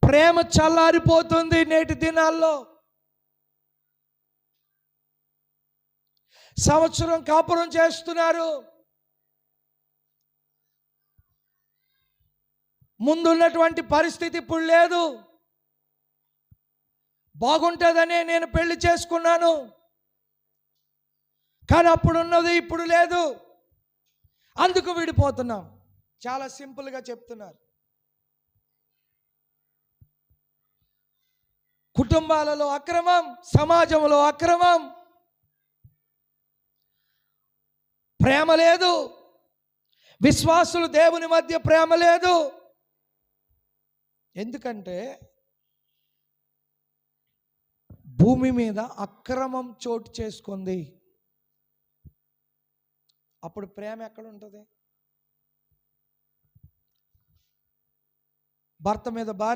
ప్రేమ చల్లారిపోతుంది నేటి దినాల్లో. సంవత్సరం కాపురం చేస్తున్నారు, ముందున్నటువంటి పరిస్థితి ఇప్పుడు లేదు. బాగుంటుందనే నేను పెళ్లి చేసుకున్నాను, కానీ అప్పుడున్నది ఇప్పుడు లేదు, అందుకు విడిపోతున్నాం. చాలా సింపుల్గా చెప్తున్నారు. కుటుంబాలలో అక్రమం, సమాజంలో అక్రమం, ప్రేమ లేదు. విశ్వాసులు దేవుని మధ్య ప్రేమ లేదు. ఎందుకంటే భూమి మీద అక్రమం చోటు చేసుకుంది. అప్పుడు ప్రేమ ఎక్కడ ఉంటుంది? భర్త మీద భార్య